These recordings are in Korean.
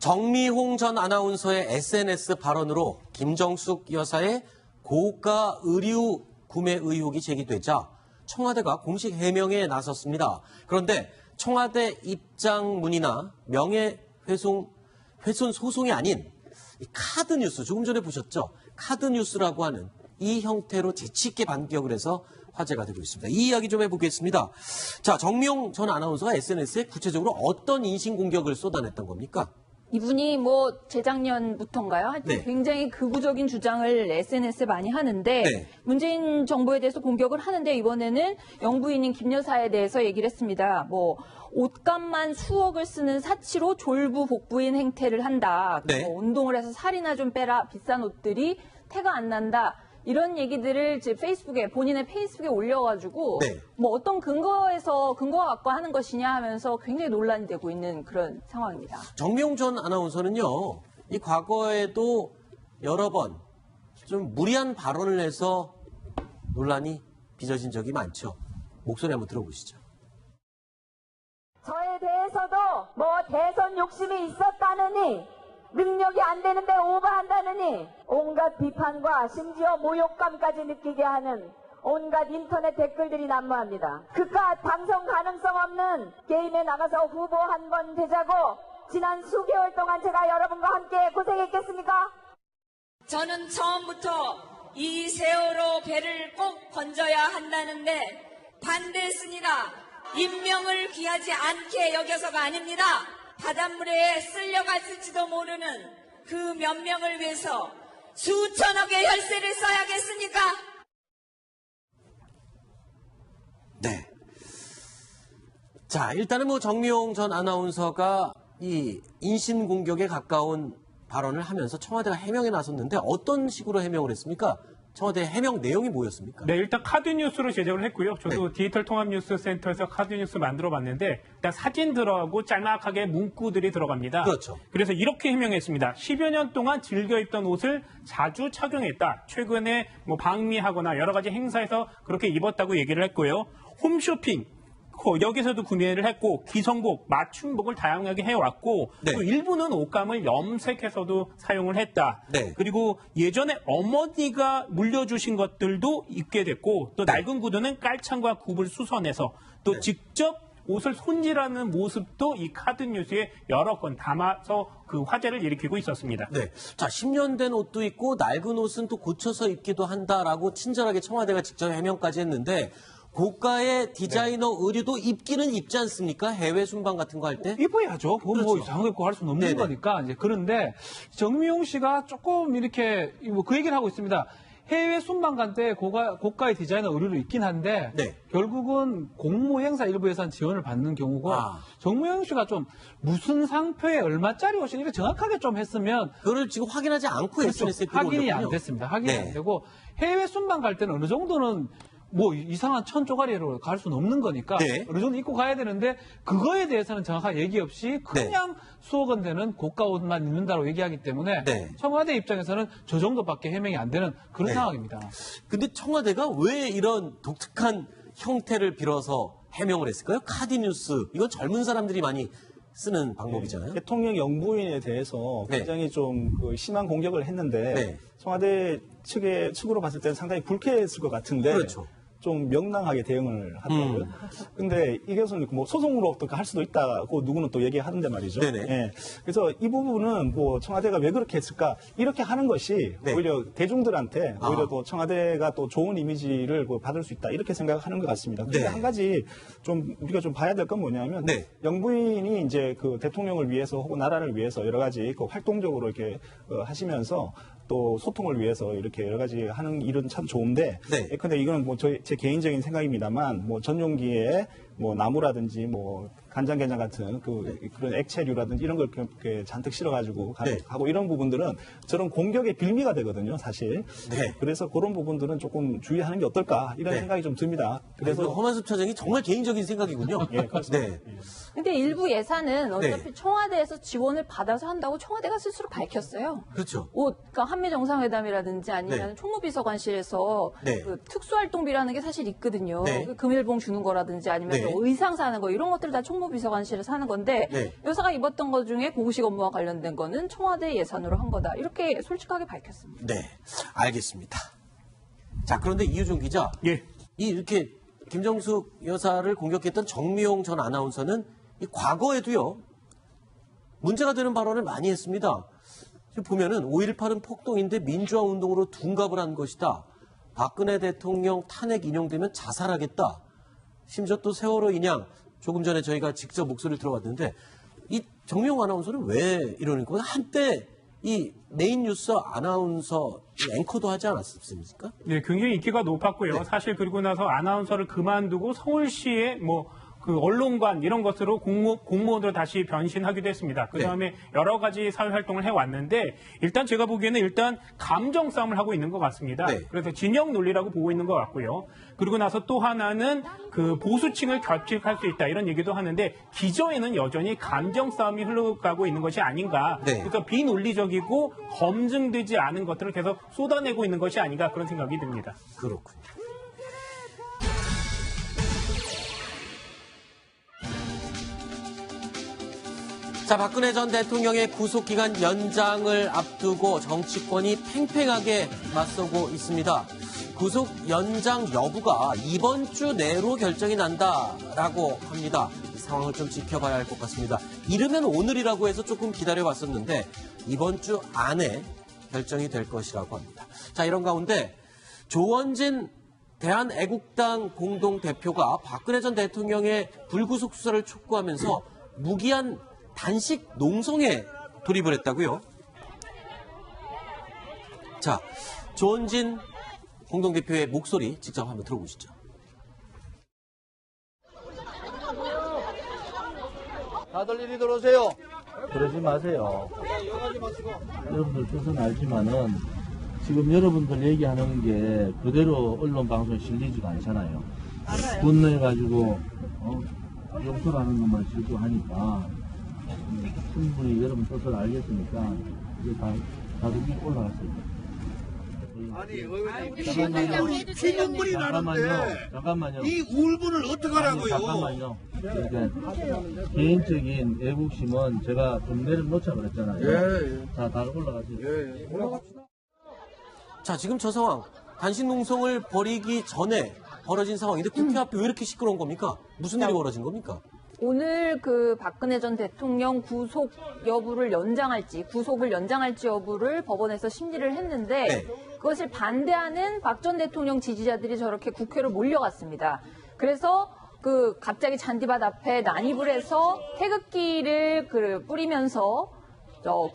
정미홍 전 아나운서의 SNS 발언으로 김정숙 여사의 고가 의류 구매 의혹이 제기되자 청와대가 공식 해명에 나섰습니다. 그런데 청와대 입장문이나 명예훼손 소송이 아닌 이 카드뉴스, 조금 전에 보셨죠? 카드뉴스라고 하는 이 형태로 재치 있게 반격을 해서 화제가 되고 있습니다. 이 이야기 좀 해보겠습니다. 자, 정미홍 전 아나운서가 SNS에 구체적으로 어떤 인신공격을 쏟아냈던 겁니까? 이분이 재작년부터인가요? 하여튼 네. 굉장히 극우적인 주장을 SNS에 많이 하는데 네. 문재인 정부에 대해서 공격을 하는데 이번에는 영부인인 김 여사에 대해서 얘기를 했습니다. 옷값만 수억을 쓰는 사치로 졸부복부인 행태를 한다. 네. 운동을 해서 살이나 좀 빼라. 비싼 옷들이 태가 안 난다. 이런 얘기들을 본인의 페이스북에 올려가지고 네. 어떤 근거가 갖고 하는 것이냐 하면서 굉장히 논란이 되고 있는 그런 상황입니다. 정미홍 전 아나운서는요, 이 과거에도 여러 번 좀 무리한 발언을 해서 논란이 빚어진 적이 많죠. 목소리 한번 들어보시죠. 저에 대해서도 대선 욕심이 있었다느니 능력이 안 되는데 오버한다느니 온갖 비판과 심지어 모욕감까지 느끼게 하는 온갖 인터넷 댓글들이 난무합니다. 그깟 당선 가능성 없는 게임에 나가서 후보 한 번 되자고 지난 수개월 동안 제가 여러분과 함께 고생했겠습니까? 저는 처음부터 이 세월호 배를 꼭 건져야 한다는데 반대했으니까 인명을 귀하지 않게 여겨서가 아닙니다. 바닷물에 쓸려갔을지도 모르는 그 몇 명을 위해서 수천억의 혈세를 써야겠습니까? 네. 자, 일단은 정미홍 전 아나운서가 이 인신공격에 가까운 발언을 하면서 청와대가 해명에 나섰는데 어떤 식으로 해명을 했습니까? 청와대 해명 내용이 뭐였습니까? 네, 일단 카드뉴스로 제작을 했고요. 저도 디지털 통합뉴스 센터에서 카드뉴스 만들어 봤는데 일단 사진 들어가고 짤막하게 문구들이 들어갑니다. 그렇죠. 그래서 이렇게 해명했습니다. 10여 년 동안 즐겨 입던 옷을 자주 착용했다. 최근에 방미하거나 여러 가지 행사에서 그렇게 입었다고 얘기를 했고요. 홈쇼핑. 여기서도 구매를 했고 기성복, 맞춤복을 다양하게 해왔고 네. 또 일부는 옷감을 염색해서도 사용을 했다. 네. 그리고 예전에 어머니가 물려주신 것들도 입게 됐고 또 낡은 구두는 깔창과 굽을 수선해서 또 네. 직접 옷을 손질하는 모습도 이 카드뉴스에 여러 건 담아서 그 화제를 일으키고 있었습니다. 네. 자, 10년 된 옷도 있고 낡은 옷은 또 고쳐서 입기도 한다라고 친절하게 청와대가 직접 해명까지 했는데 고가의 디자이너 의류도 입기는 입지 않습니까? 해외 순방 같은 거 할 때? 입어야죠. 그건 그렇죠. 이상하게 입고 할 수는 없는 네네. 거니까. 그런데 정미용 씨가 조금 이렇게 그 얘기를 하고 있습니다. 해외 순방 간 때 고가의 디자이너 의류를 입긴 한데 네. 결국은 공모 행사 일부 예산 지원을 받는 경우고 정미용 씨가 좀 무슨 상표에 얼마짜리 옷이 이렇게 정확하게 좀 했으면 그거를 지금 확인하지 않고 SNS에 확인이 안 됐습니다. 확인이 네. 안 되고 해외 순방 갈 때는 어느 정도는 이상한 천조가리로 갈 수는 없는 거니까 네. 어느 정도 입고 가야 되는데 그거에 대해서는 정확한 얘기 없이 그냥 수억 원 되는 고가 옷만 입는다고 얘기하기 때문에 네. 청와대 입장에서는 저 정도밖에 해명이 안 되는 그런 네. 상황입니다. 근데 청와대가 왜 이런 독특한 형태를 빌어서 해명을 했을까요? 카드뉴스. 이건 젊은 사람들이 많이 쓰는 방법이잖아요. 대통령 영부인에 대해서 네. 굉장히 좀 심한 공격을 했는데 네. 청와대 청와대 측으로 봤을 때는 상당히 불쾌했을 것 같은데 그렇죠. 좀 명랑하게 대응을 하더라고요. 근데 이것은 소송으로 어떻게 할 수도 있다고 누구는 또 얘기하던데 말이죠. 네네. 예. 그래서 이 부분은 청와대가 왜 그렇게 했을까? 이렇게 하는 것이 네. 오히려 대중들한테 오히려 또 청와대가 또 좋은 이미지를 받을 수 있다 이렇게 생각하는 것 같습니다. 근데 네. 한 가지 좀 우리가 좀 봐야 될 건 뭐냐면 네. 영부인이 이제 그 대통령을 위해서 혹은 나라를 위해서 여러 가지 활동적으로 이렇게 하시면서 또 소통을 위해서 이렇게 여러 가지 하는 일은 참 좋은데, 네. 근데 이거는 제 개인적인 생각입니다만, 전용기에 나무라든지 간장게장 같은 그런 액체류라든지 이런 걸 이렇게 잔뜩 실어가지고 네. 하고 이런 부분들은 저런 공격의 빌미가 되거든요, 사실. 네. 그래서 그런 부분들은 조금 주의하는 게 어떨까 이런 네. 생각이 좀 듭니다. 그래서 허만숙 차장이 정말 개인적인 생각이군요. 예, 그렇습니다. 네. 근데 일부 예산은 어차피 청와대에서 지원을 받아서 한다고 청와대가 스스로 밝혔어요. 그렇죠. 그러니까 한미 정상회담이라든지 아니면 네. 총무비서관실에서 네. 그 특수활동비라는 게 사실 있거든요. 네. 그 금일봉 주는 거라든지 아니면 네. 또 의상 사는 거 이런 것들 다 총무비서관실에서 하는 건데 네. 여사가 입었던 것 중에 고구식 업무와 관련된 거는 청와대 예산으로 한 거다. 이렇게 솔직하게 밝혔습니다. 네, 알겠습니다. 자, 그런데 이유종 기자, 예. 이렇게 김정숙 여사를 공격했던 정미용 전 아나운서는 이 과거에도요 문제가 되는 발언을 많이 했습니다. 지금 보면은 5.18은 폭동인데 민주화 운동으로 둔갑을 한 것이다. 박근혜 대통령 탄핵 인용되면 자살하겠다. 심지어 또 세월호 인양 조금 전에 저희가 직접 목소리를 들어봤는데 이 정미용 아나운서는 왜 이러는 거예요? 한때 이 메인 뉴스 아나운서 앵커도 하지 않았습니까? 네, 굉장히 인기가 높았고요. 네. 사실 그리고 나서 아나운서를 그만두고 서울시의 그 언론관 이런 것으로 공무원으로 다시 변신하기도 했습니다. 그 다음에 여러 가지 사회 활동을 해왔는데 일단 제가 보기에는 일단 감정 싸움을 하고 있는 것 같습니다. 네. 그래서 진영 논리라고 보고 있는 것 같고요. 그리고 나서 또 하나는 그 보수층을 결집할 수 있다 이런 얘기도 하는데 기저에는 여전히 감정 싸움이 흘러가고 있는 것이 아닌가. 네. 그래서 비논리적이고 검증되지 않은 것들을 계속 쏟아내고 있는 것이 아닌가 그런 생각이 듭니다. 그렇군요. 자, 박근혜 전 대통령의 구속기간 연장을 앞두고 정치권이 팽팽하게 맞서고 있습니다. 구속 연장 여부가 이번 주 내로 결정이 난다라고 합니다. 이 상황을 좀 지켜봐야 할 것 같습니다. 이르면 오늘이라고 해서 조금 기다려봤었는데 이번 주 안에 결정이 될 것이라고 합니다. 자, 이런 가운데 조원진 대한애국당 공동대표가 박근혜 전 대통령의 불구속 수사를 촉구하면서 무기한 단식 농성에 돌입을 했다고요? 자, 조원진 공동대표의 목소리 직접 한번 들어보시죠. 다들 이리 들어오세요. 그러지 마세요. 여러분들 뜻은 알지만은 지금 여러분들 얘기하는 게 그대로 언론 방송에 실리지가 않잖아요. 분노해가지고 용서라는 것만 실고 하니까 충분히 여러분 뜻을 알겠으니까 이제 다루기 올라갔어요. 아니, 피눈물이 나는데 잠깐만요. 이 울분을 어떡하라고요? 잠깐만요. 그러니까 개인적인 애국심은 제가 좀 내려놓자 그랬잖아요. 예. 자, 다 올라가세요. 예. 자, 지금 저 상황 단식 농성을 벌이기 전에 벌어진 상황인데 국회 앞에 왜 이렇게 시끄러운 겁니까? 무슨 일이 벌어진 겁니까? 오늘 그 박근혜 전 대통령 구속 여부를 연장할지, 구속을 연장할지 여부를 법원에서 심리를 했는데 네. 그것을 반대하는 박 전 대통령 지지자들이 저렇게 국회로 몰려갔습니다. 그래서 그 갑자기 잔디밭 앞에 난입을 해서 태극기를 뿌리면서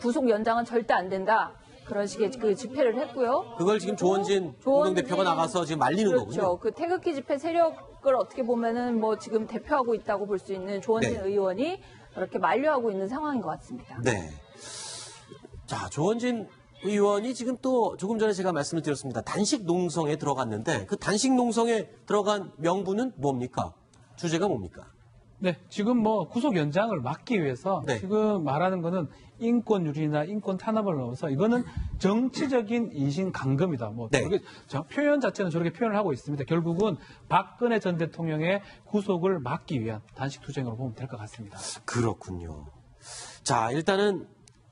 구속 연장은 절대 안 된다. 그런 식의 그 집회를 했고요. 그걸 지금 조원진 공동대표가 나가서 지금 말리는 그렇죠. 거군요. 그 태극기 집회 세력을 어떻게 보면은 뭐 지금 대표하고 있다고 볼 수 있는 조원진 네. 의원이 그렇게 만류하고 있는 상황인 것 같습니다. 네. 자, 조원진 의원이 지금 또 조금 전에 제가 말씀을 드렸습니다. 단식 농성에 들어갔는데 그 단식 농성에 들어간 명분은 뭡니까? 주제가 뭡니까? 네, 지금 뭐 구속 연장을 막기 위해서 네. 지금 말하는 거는 인권 유린이나 인권 탄압을 넣어서 이거는 정치적인 인신강금이다. 뭐 네. 저렇게 표현 자체는 저렇게 표현을 하고 있습니다. 결국은 박근혜 전 대통령의 구속을 막기 위한 단식 투쟁으로 보면 될 것 같습니다. 그렇군요. 자, 일단은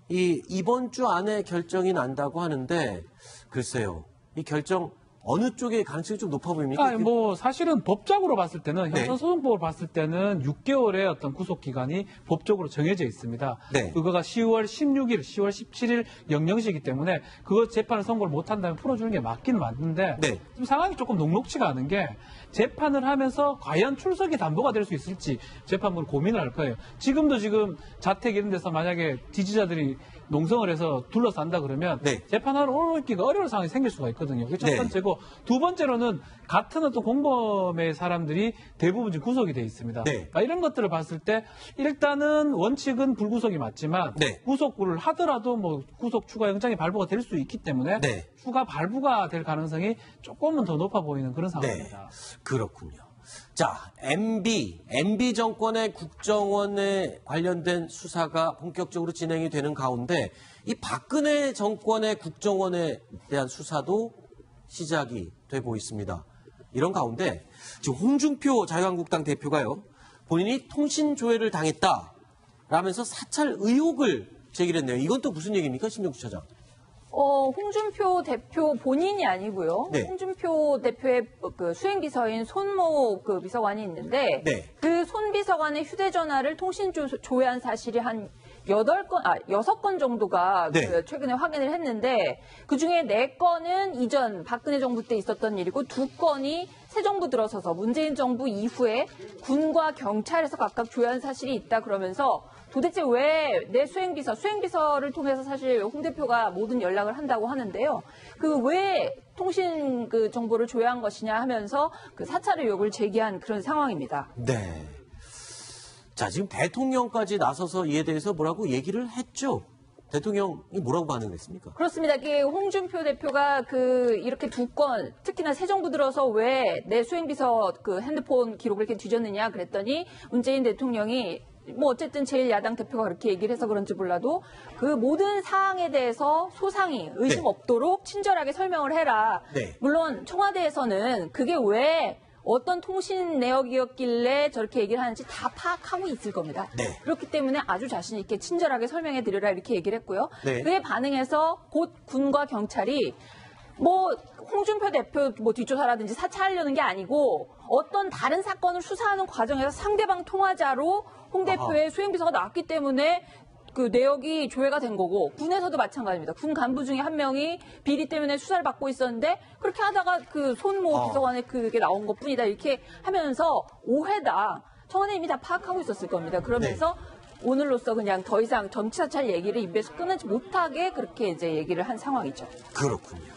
이번 주 안에 결정이 난다고 하는데 글쎄요. 이 결정 어느 쪽의 가능성이 좀 높아 보입니까? 뭐 사실은 법적으로 봤을 때는 네. 형사소송법을 봤을 때는 6개월의 어떤 구속 기간이 법적으로 정해져 있습니다. 네. 그거가 10월 16일, 10월 17일 00시이기 때문에 그거 재판을 선고를 못 한다면 풀어주는 게 맞긴 맞는데 네. 지금 상황이 조금 녹록치가 않은 게 재판을 하면서 과연 출석이 담보가 될 수 있을지 재판부는 고민을 할 거예요. 지금도 지금 자택 이런 데서 만약에 지지자들이 농성을 해서 둘러싼다 그러면 네. 재판하러 오기가 어려운 상황이 생길 수가 있거든요. 그게 첫 네. 번째고 두 번째로는 같은 어떤 공범의 사람들이 대부분 지금 구속이 돼 있습니다. 네. 그러니까 이런 것들을 봤을 때 일단은 원칙은 불구속이 맞지만 네. 구속을 하더라도 뭐 구속 추가 영장이 발부가 될 수 있기 때문에 네. 추가 발부가 될 가능성이 조금은 더 높아 보이는 그런 상황입니다. 그렇군요. 자, MB 정권의 국정원에 관련된 수사가 본격적으로 진행이 되는 가운데 이 박근혜 정권의 국정원에 대한 수사도 시작이 되고 있습니다. 이런 가운데 지금 홍준표 자유한국당 대표가요. 본인이 통신 조회를 당했다라면서 사찰 의혹을 제기했네요. 이건 또 무슨 얘기입니까, 신정수 차장? 홍준표 대표 본인이 아니고요. 네. 홍준표 대표의 그 수행비서인 손모 그 비서관이 있는데 네. 그 손 비서관의 휴대전화를 통신 조회한 사실이 한 6건 정도가 네. 그 최근에 확인을 했는데 그중에 4건은 이전 박근혜 정부 때 있었던 일이고 2건이 새 정부 들어서서 문재인 정부 이후에 군과 경찰에서 각각 조회한 사실이 있다 그러면서 도대체 왜 내 수행비서를 통해서 사실 홍 대표가 모든 연락을 한다고 하는데요. 그 왜 통신 그 정보를 조회한 것이냐 하면서 그 사찰 의혹을 제기한 그런 상황입니다. 네. 자, 지금 대통령까지 나서서 이에 대해서 뭐라고 얘기를 했죠. 대통령이 뭐라고 반응했습니까? 그렇습니다. 홍준표 대표가 이렇게 2건, 특히나 새 정부 들어서 왜 내 수행비서 그 핸드폰 기록을 이렇게 뒤졌느냐 그랬더니 문재인 대통령이 어쨌든 제1야당 대표가 그렇게 얘기를 해서 그런지 몰라도 그 모든 사항에 대해서 소상히 의심 네. 없도록 친절하게 설명을 해라. 네. 물론 청와대에서는 그게 왜 어떤 통신 내역이었길래 저렇게 얘기를 하는지 다 파악하고 있을 겁니다. 네. 그렇기 때문에 아주 자신 있게 친절하게 설명해 드리라 이렇게 얘기를 했고요. 네. 그에 반응해서 곧 군과 경찰이 홍준표 대표 뒷조사라든지 사찰하려는 게 아니고 어떤 다른 사건을 수사하는 과정에서 상대방 통화자로 홍 대표의 수행비서가 나왔기 때문에 그 내역이 조회가 된 거고 군에서도 마찬가지입니다. 군 간부 중에 한 명이 비리 때문에 수사를 받고 있었는데 그렇게 하다가 그 손모 비서관의 그게 나온 것뿐이다 이렇게 하면서 오해다. 청와대 이미 다 파악하고 있었을 겁니다. 그러면서 오늘로써 그냥 더 이상 정치 사찰 얘기를 입에서 끊지 못하게 그렇게 이제 얘기를 한 상황이죠. 그렇군요.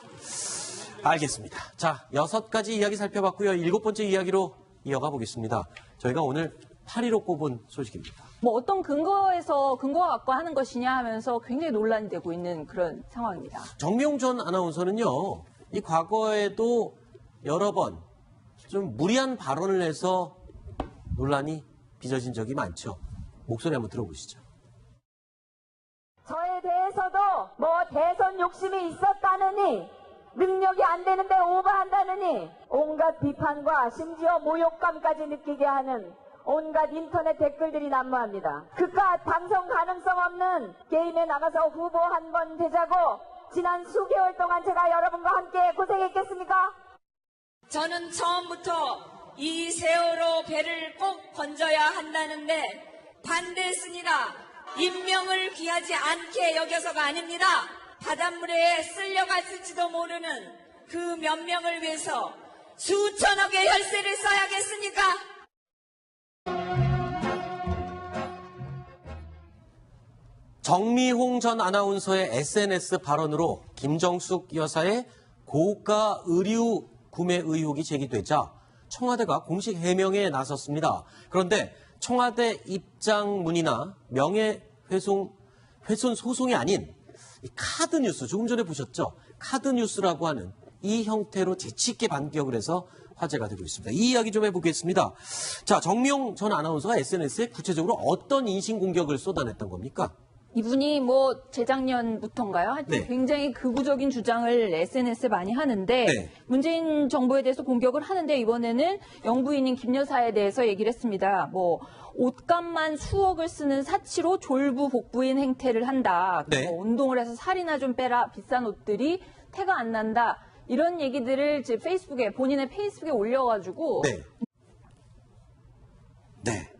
알겠습니다. 자, 6가지 이야기 살펴봤고요. 7번째 이야기로 이어가 보겠습니다. 저희가 오늘 8위로 꼽은 소식입니다. 어떤 근거가 갖고 하는 것이냐 하면서 굉장히 논란이 되고 있는 그런 상황입니다. 정미용 전 아나운서는요, 이 과거에도 여러 번 좀 무리한 발언을 해서 논란이 빚어진 적이 많죠. 목소리 한번 들어보시죠. 저에 대해서도 대선 욕심이 있었다느니 능력이 안 되는데 오버한다느니 온갖 비판과 심지어 모욕감까지 느끼게 하는 온갖 인터넷 댓글들이 난무합니다. 그깟 당선 가능성 없는 게임에 나가서 후보 한 번 되자고 지난 수개월 동안 제가 여러분과 함께 고생했겠습니까? 저는 처음부터 이 세월호 배를 꼭 건져야 한다는데 반대했습니다. 인명을 귀하지 않게 여겨서가 아닙니다. 바닷물에 쓸려갔을지도 모르는 그 몇 명을 위해서 수천억의 혈세를 써야겠습니까? 정미홍 전 아나운서의 SNS 발언으로 김정숙 여사의 고가 의류 구매 의혹이 제기되자 청와대가 공식 해명에 나섰습니다. 그런데 청와대 입장문이나 명예훼손 소송이 아닌 이 카드뉴스, 조금 전에 보셨죠? 카드뉴스라고 하는 이 형태로 재치 있게 반격을 해서 화제가 되고 있습니다. 이 이야기 좀 해보겠습니다. 자, 정미용 전 아나운서가 SNS에 구체적으로 어떤 인신공격을 쏟아냈던 겁니까? 이분이 재작년부터인가요? 하여튼 네. 굉장히 극우적인 주장을 SNS에 많이 하는데 네. 문재인 정부에 대해서 공격을 하는데 이번에는 영부인인 김 여사에 대해서 얘기를 했습니다. 옷값만 수억을 쓰는 사치로 졸부 복부인 행태를 한다. 네. 운동을 해서 살이나 좀 빼라. 비싼 옷들이 태가 안 난다. 이런 얘기들을 본인의 페이스북에 올려가지고 네. 네.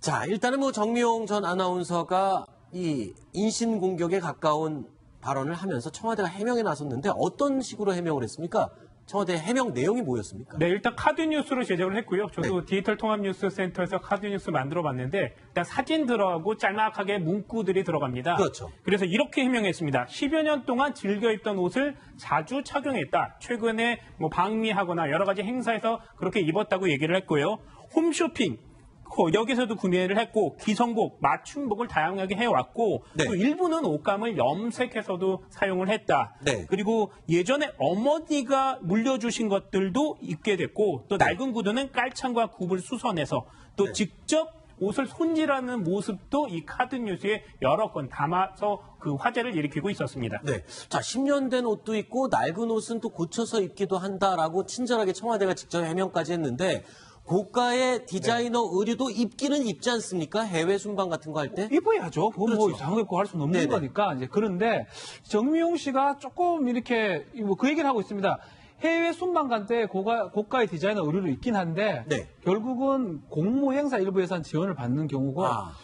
자, 일단은 정미용 전 아나운서가 이 인신공격에 가까운 발언을 하면서 청와대가 해명에 나섰는데 어떤 식으로 해명을 했습니까? 청와대 해명 내용이 뭐였습니까? 네, 일단 카드뉴스로 제작을 했고요. 저도 디지털 통합뉴스 센터에서 카드뉴스 만들어 봤는데 일단 사진 들어가고 짤막하게 문구들이 들어갑니다. 그렇죠. 그래서 이렇게 해명했습니다. 10여 년 동안 즐겨 입던 옷을 자주 착용했다. 최근에 방미하거나 여러 가지 행사에서 그렇게 입었다고 얘기를 했고요. 홈쇼핑. 여기서도 구매를 했고 기성복, 맞춤복을 다양하게 해왔고 네. 또 일부는 옷감을 염색해서도 사용을 했다. 네. 그리고 예전에 어머니가 물려주신 것들도 입게 됐고 또 낡은 구두는 깔창과 굽을 수선해서 또 네. 직접 옷을 손질하는 모습도 이 카드뉴스에 여러 건 담아서 그 화제를 일으키고 있었습니다. 네. 자, 10년 된 옷도 있고 낡은 옷은 또 고쳐서 입기도 한다라고 친절하게 청와대가 직접 해명까지 했는데 고가의 디자이너 의류도 입기는 입지 않습니까? 해외 순방 같은 거 할 때? 입어야죠. 그건 뭐 그렇죠. 이상하게 입고 할 수는 없는 네네. 거니까. 이제 그런데 정미용 씨가 조금 이렇게 뭐 그 얘기를 하고 있습니다. 해외 순방간 때 고가의 디자이너 의류를 입긴 한데 네. 결국은 공모 행사 일부에선 지원을 받는 경우고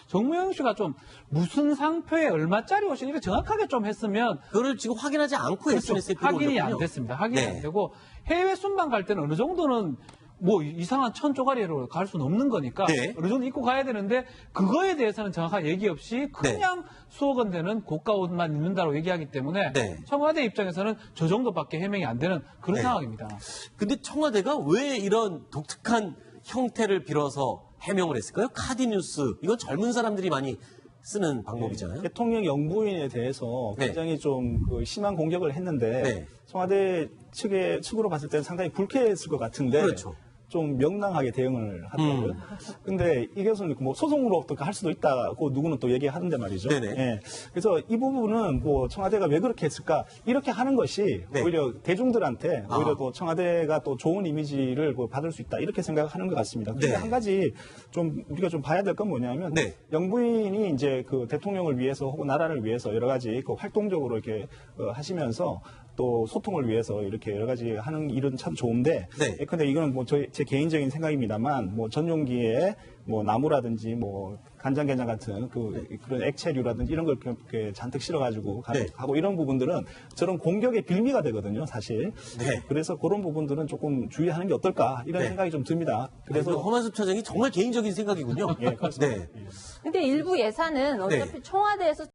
정미용 씨가 좀 무슨 상표에 얼마짜리 옷이 이렇게 정확하게 좀 했으면 그걸 지금 확인하지 않고 SNS에 글을 확인이 안 올렸군요. 됐습니다. 확인이 네. 안 되고 해외 순방 갈 때는 어느 정도는 뭐 이상한 천 쪼가리로 갈 수는 없는 거니까 네. 어느 정도 입고 가야 되는데 그거에 대해서는 정확한 얘기 없이 그냥 수억 원 되는 고가 옷만 입는다고 얘기하기 때문에 네. 청와대 입장에서는 저 정도밖에 해명이 안 되는 그런 네. 상황입니다. 근데 청와대가 왜 이런 독특한 형태를 빌어서 해명을 했을까요? 카디뉴스. 이건 젊은 사람들이 많이 쓰는 방법이잖아요. 대통령 영부인에 대해서 네. 굉장히 좀 그 심한 공격을 했는데 네. 청와대 측으로 봤을 때는 상당히 불쾌했을 것 같은데 그렇죠. 좀 명랑하게 대응을 하더라고요. 근데 이것은 뭐 소송으로 어떻게 할 수도 있다고 누구는 또 얘기하는데 말이죠. 네네. 예. 그래서 이 부분은 뭐 청와대가 왜 그렇게 했을까? 이렇게 하는 것이 네. 오히려 대중들한테 아. 오히려 또 청와대가 또 좋은 이미지를 뭐 받을 수 있다 이렇게 생각하는 것 같습니다. 근데 네. 한 가지 좀 우리가 좀 봐야 될 건 뭐냐면 네. 영부인이 이제 그 대통령을 위해서 혹은 나라를 위해서 여러 가지 그 활동적으로 이렇게 하시면서 또 소통을 위해서 이렇게 여러 가지 하는 일은 참 좋은데, 네. 근데 이거는 뭐 제 개인적인 생각입니다만, 뭐 전용기에 뭐 나무라든지 뭐 간장게장 같은 그런 액체류라든지 이런 걸 이렇게 잔뜩 실어가지고 네. 하고 이런 부분들은 저런 공격의 빌미가 되거든요, 사실. 네. 그래서 그런 부분들은 조금 주의하는 게 어떨까 이런 네. 생각이 좀 듭니다. 그래서 그래서 허만수 처장이 정말 개인적인 생각이군요. 예, 그렇습니다. 네. 근데 일부 예산은 어차피 네. 청와대에서